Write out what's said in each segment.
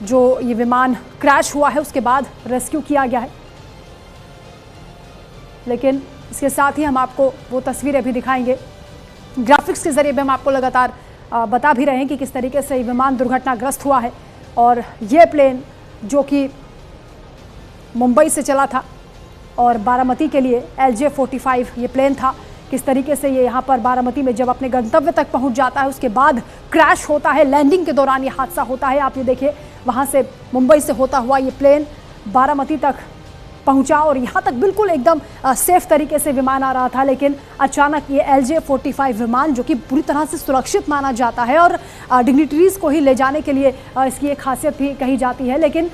जो ये विमान क्रैश हुआ है उसके बाद रेस्क्यू किया गया है। लेकिन इसके साथ ही हम आपको वो तस्वीरें भी दिखाएंगे, ग्राफिक्स के जरिए भी हम आपको लगातार बता भी रहे हैं कि किस तरीके से ये विमान दुर्घटनाग्रस्त हुआ है। और ये प्लेन जो कि मुंबई से चला था और बारामती के लिए LJ-45 ये प्लेन था, किस तरीके से ये यहाँ पर बारामती में जब अपने गंतव्य तक पहुँच जाता है उसके बाद क्रैश होता है। लैंडिंग के दौरान ये हादसा होता है। आप ये देखिए, वहाँ से मुंबई से होता हुआ ये प्लेन बारामती तक पहुंचा और यहाँ तक बिल्कुल एकदम सेफ तरीके से विमान आ रहा था। लेकिन अचानक ये LJ-45 विमान, जो कि पूरी तरह से सुरक्षित माना जाता है और डिग्निटरीज को ही ले जाने के लिए इसकी एक खासियत भी कही जाती है, लेकिन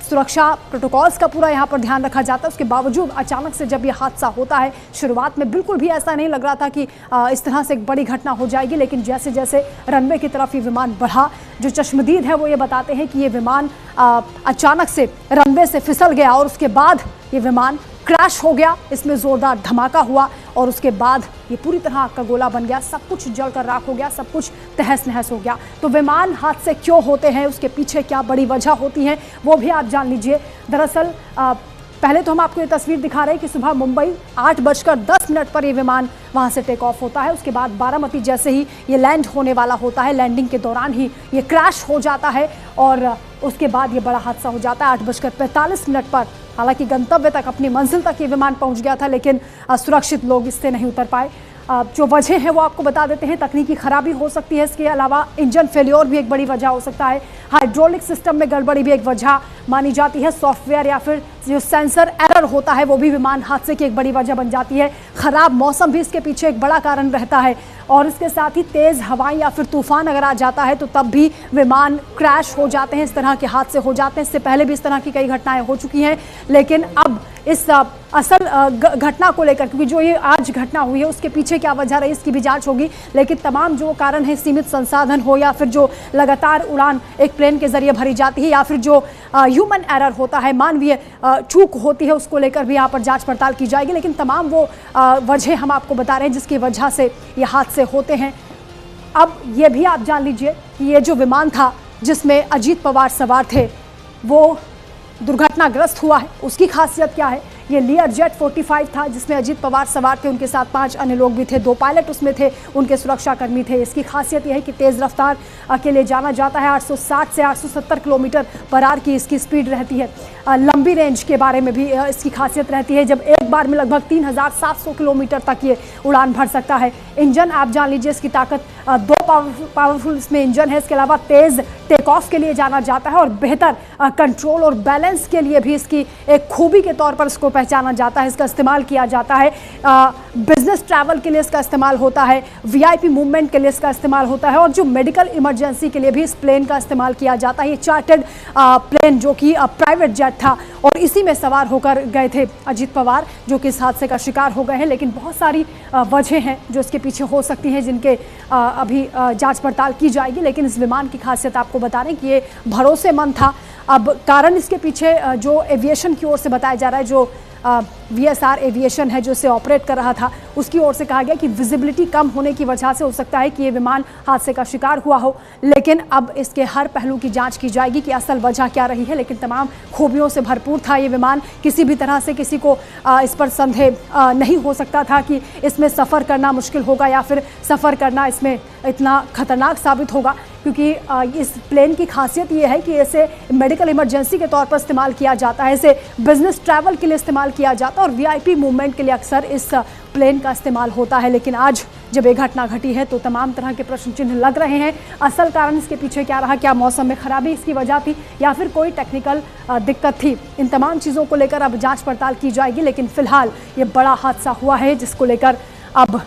सुरक्षा प्रोटोकॉल्स का पूरा यहाँ पर ध्यान रखा जाता है। उसके बावजूद अचानक से जब ये हादसा होता है, शुरुआत में बिल्कुल भी ऐसा नहीं लग रहा था कि इस तरह से एक बड़ी घटना हो जाएगी, लेकिन जैसे जैसे रनवे की तरफ ये विमान बढ़ा, जो चश्मदीद है वो ये बताते हैं कि ये विमान अचानक से रनवे से फिसल गया और उसके बाद ये विमान क्रैश हो गया। इसमें ज़ोरदार धमाका हुआ और उसके बाद ये पूरी तरह आग का गोला बन गया, सब कुछ जलकर राख हो गया, सब कुछ तहस नहस हो गया। तो विमान हादसे क्यों होते हैं, उसके पीछे क्या बड़ी वजह होती है, वो भी आप जान लीजिए। दरअसल पहले तो हम आपको ये तस्वीर दिखा रहे हैं कि सुबह मुंबई 8:10 पर ये विमान वहाँ से टेक ऑफ होता है। उसके बाद बारामती जैसे ही ये लैंड होने वाला होता है, लैंडिंग के दौरान ही ये क्रैश हो जाता है और उसके बाद ये बड़ा हादसा हो जाता है 8:45 पर। हालांकि गंतव्य तक, अपनी मंजिल तक ये विमान पहुंच गया था, लेकिन सुरक्षित लोग इससे नहीं उतर पाए। जो वजह है वो आपको बता देते हैं। तकनीकी खराबी हो सकती है, इसके अलावा इंजन फेल्योर भी एक बड़ी वजह हो सकता है। हाइड्रोलिक सिस्टम में गड़बड़ी भी एक वजह मानी जाती है। सॉफ्टवेयर या फिर जो सेंसर एरर होता है वो भी विमान हादसे की एक बड़ी वजह बन जाती है। खराब मौसम भी इसके पीछे एक बड़ा कारण रहता है और इसके साथ ही तेज़ हवाएं या फिर तूफान अगर आ जाता है तो तब भी विमान क्रैश हो जाते हैं। इस तरह के हादसे हो जाते हैं। इससे पहले भी इस तरह की कई घटनाएं हो चुकी हैं, लेकिन अब इस असल घटना को लेकर, क्योंकि जो ये आज घटना हुई है उसके पीछे क्या वजह रही इसकी भी जांच होगी। लेकिन तमाम जो कारण है, सीमित संसाधन हो या फिर जो लगातार उड़ान एक प्लेन के जरिए भरी जाती है या फिर जो ह्यूमन एरर होता है, मानवीय चूक होती है, उसको लेकर भी यहाँ पर जांच पड़ताल की जाएगी। लेकिन तमाम वो वजह हम आपको बता रहे हैं जिसकी वजह से ये हादसे होते हैं। अब ये भी आप जान लीजिए कि ये जो विमान था जिसमें अजीत पवार सवार थे वो दुर्घटनाग्रस्त हुआ है। उसकी खासियत क्या है? ये लियरजेट 45 था जिसमें अजीत पवार सवार थे, उनके साथ 5 अन्य लोग भी थे, 2 पायलट उसमें थे, उनके सुरक्षाकर्मी थे। इसकी खासियत यह है कि तेज़ रफ्तार के लिए जाना जाता है। 860 से 870 किलोमीटर पर आवर की इसकी स्पीड रहती है। लंबी रेंज के बारे में भी इसकी खासियत रहती है, जब एक बार में लगभग 3700 किलोमीटर तक ये उड़ान भर सकता है। इंजन आप जान लीजिए, इसकी ताकत 2 पावरफुल इसमें इंजन है। इसके अलावा तेज़ टेक ऑफ के लिए जाना जाता है और बेहतर कंट्रोल और बैलेंस के लिए भी इसकी एक खूबी के तौर पर इसको पहचाना जाता है। इसका इस्तेमाल किया जाता है बिजनेस ट्रैवल के लिए, इसका इस्तेमाल होता है VIP मूवमेंट के लिए, इसका इस्तेमाल होता है और जो मेडिकल इमरजेंसी के लिए भी इस प्लेन का इस्तेमाल किया जाता है। ये चार्टर्ड प्लेन जो कि प्राइवेट जेट था और इसी में सवार होकर गए थे अजीत पवार, जो कि इस हादसे का शिकार हो गए हैं। लेकिन बहुत सारी वजह हैं जो इसके पीछे हो सकती हैं, जिनके अभी जांच पड़ताल की जाएगी। लेकिन इस विमान की खासियत आपको बता रहे हैं कि ये भरोसेमंद था। अब कारण इसके पीछे जो एविएशन की ओर से बताया जा रहा है, जो VSR एविएशन है जो इसे ऑपरेट कर रहा था, उसकी ओर से कहा गया कि विजिबिलिटी कम होने की वजह से हो सकता है कि ये विमान हादसे का शिकार हुआ हो। लेकिन अब इसके हर पहलू की जांच की जाएगी कि असल वजह क्या रही है। लेकिन तमाम खूबियों से भरपूर था ये विमान, किसी भी तरह से किसी को इस पर संदेह नहीं हो सकता था कि इसमें सफ़र करना मुश्किल होगा या फिर सफ़र करना इसमें इतना खतरनाक साबित होगा, क्योंकि इस प्लेन की खासियत ये है कि इसे मेडिकल इमरजेंसी के तौर पर इस्तेमाल किया जाता है, इसे बिजनेस ट्रैवल के लिए इस्तेमाल किया जाता है और VIP मूवमेंट के लिए अक्सर इस प्लेन का इस्तेमाल होता है। लेकिन आज जब ये घटना घटी है तो तमाम तरह के प्रश्न चिन्ह लग रहे हैं। असल कारण इसके पीछे क्या रहा? क्या मौसम में खराबी इसकी वजह थी या फिर कोई टेक्निकल दिक्कत थी? इन तमाम चीज़ों को लेकर अब जाँच पड़ताल की जाएगी। लेकिन फिलहाल ये बड़ा हादसा हुआ है जिसको लेकर अब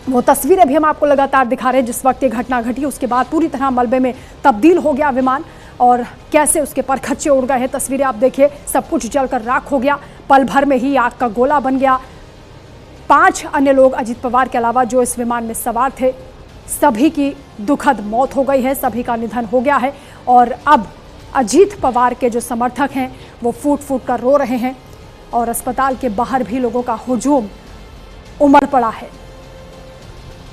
वो तस्वीरें भी हम आपको लगातार दिखा रहे हैं। जिस वक्त ये घटना घटी उसके बाद पूरी तरह मलबे में तब्दील हो गया विमान और कैसे उसके परखच्चे उड़ गए हैं। तस्वीरें आप देखिए, सब कुछ जलकर राख हो गया, पल भर में ही आग का गोला बन गया। 5 अन्य लोग अजीत पवार के अलावा जो इस विमान में सवार थे, सभी की दुखद मौत हो गई है, सभी का निधन हो गया है। और अब अजीत पवार के जो समर्थक हैं वो फूट फूट कर रो रहे हैं और अस्पताल के बाहर भी लोगों का हुजूम उमड़ पड़ा है।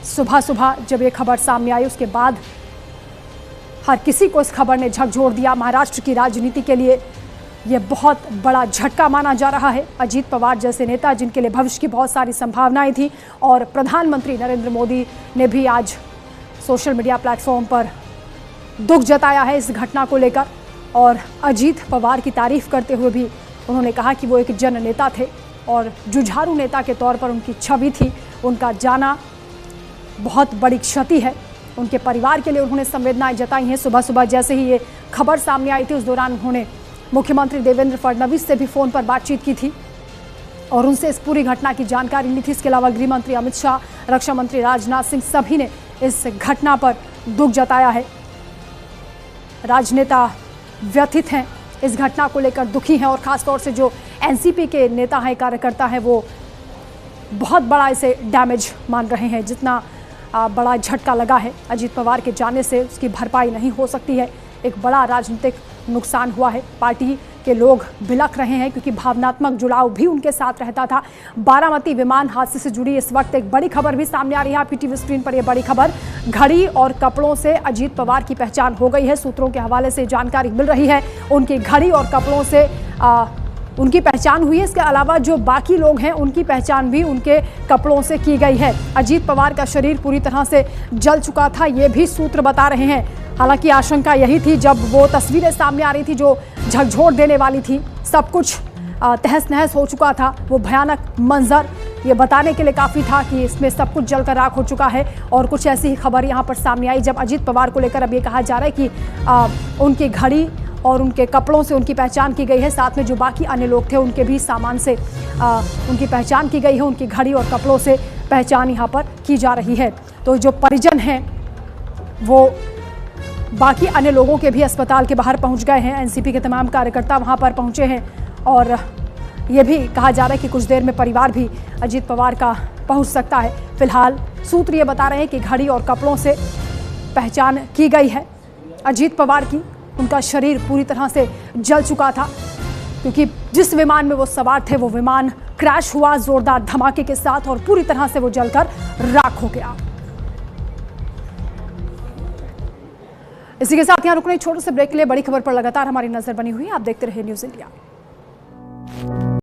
सुबह सुबह जब ये खबर सामने आई उसके बाद हर किसी को इस खबर ने झकझोर दिया। महाराष्ट्र की राजनीति के लिए यह बहुत बड़ा झटका माना जा रहा है। अजीत पवार जैसे नेता जिनके लिए भविष्य की बहुत सारी संभावनाएं थी, और प्रधानमंत्री नरेंद्र मोदी ने भी आज सोशल मीडिया प्लेटफॉर्म पर दुख जताया है इस घटना को लेकर, और अजीत पवार की तारीफ करते हुए भी उन्होंने कहा कि वो एक जन नेता थे और जुझारू नेता के तौर पर उनकी छवि थी। उनका जाना बहुत बड़ी क्षति है। उनके परिवार के लिए उन्होंने संवेदनाएं जताई हैं। सुबह सुबह जैसे ही ये खबर सामने आई थी, उस दौरान उन्होंने मुख्यमंत्री देवेंद्र फडणवीस से भी फ़ोन पर बातचीत की थी और उनसे इस पूरी घटना की जानकारी ली थी। इसके अलावा गृह मंत्री अमित शाह, रक्षा मंत्री राजनाथ सिंह, सभी ने इस घटना पर दुख जताया है। राजनेता व्यथित हैं, इस घटना को लेकर दुखी हैं, और ख़ासतौर से जो एनसीपी के नेता हैं, कार्यकर्ता हैं, वो बहुत बड़ा इसे डैमेज मान रहे हैं। जितना बड़ा झटका लगा है अजीत पवार के जाने से, उसकी भरपाई नहीं हो सकती है। एक बड़ा राजनीतिक नुकसान हुआ है। पार्टी के लोग बिलख रहे हैं क्योंकि भावनात्मक जुड़ाव भी उनके साथ रहता था। बारामती विमान हादसे से जुड़ी इस वक्त एक बड़ी खबर भी सामने आ रही है। आपकी टीवी स्क्रीन पर यह बड़ी खबर, घड़ी और कपड़ों से अजीत पवार की पहचान हो गई है। सूत्रों के हवाले से जानकारी मिल रही है, उनकी घड़ी और कपड़ों से उनकी पहचान हुई है। इसके अलावा जो बाकी लोग हैं उनकी पहचान भी उनके कपड़ों से की गई है। अजीत पवार का शरीर पूरी तरह से जल चुका था, ये भी सूत्र बता रहे हैं। हालांकि आशंका यही थी जब वो तस्वीरें सामने आ रही थी जो झकझोर देने वाली थी, सब कुछ तहस नहस हो चुका था। वो भयानक मंजर ये बताने के लिए काफ़ी था कि इसमें सब कुछ जलकर राख हो चुका है। और कुछ ऐसी ही खबर यहाँ पर सामने आई जब अजीत पवार को लेकर अब ये कहा जा रहा है कि उनकी घड़ी और उनके कपड़ों से उनकी पहचान की गई है। साथ में जो बाकी अन्य लोग थे उनके भी सामान से उनकी पहचान की गई है। उनकी घड़ी और कपड़ों से पहचान यहाँ पर की जा रही है। तो जो परिजन हैं वो बाकी अन्य लोगों के भी अस्पताल के बाहर पहुंच गए हैं। एनसीपी के तमाम कार्यकर्ता वहां पर पहुंचे हैं और ये भी कहा जा रहा है कि कुछ देर में परिवार भी अजीत पवार का पहुंच सकता है। फिलहाल सूत्र ये बता रहे हैं कि घड़ी और कपड़ों से पहचान की गई है अजीत पवार की। उनका शरीर पूरी तरह से जल चुका था क्योंकि जिस विमान में वो सवार थे वो विमान क्रैश हुआ जोरदार धमाके के साथ और पूरी तरह से वो जलकर राख हो गया। इसी के साथ यहाँ रुकने छोटे से ब्रेक के लिए बड़ी खबर पर लगातार हमारी नजर बनी हुई है। आप देखते रहिए न्यूज़ इंडिया।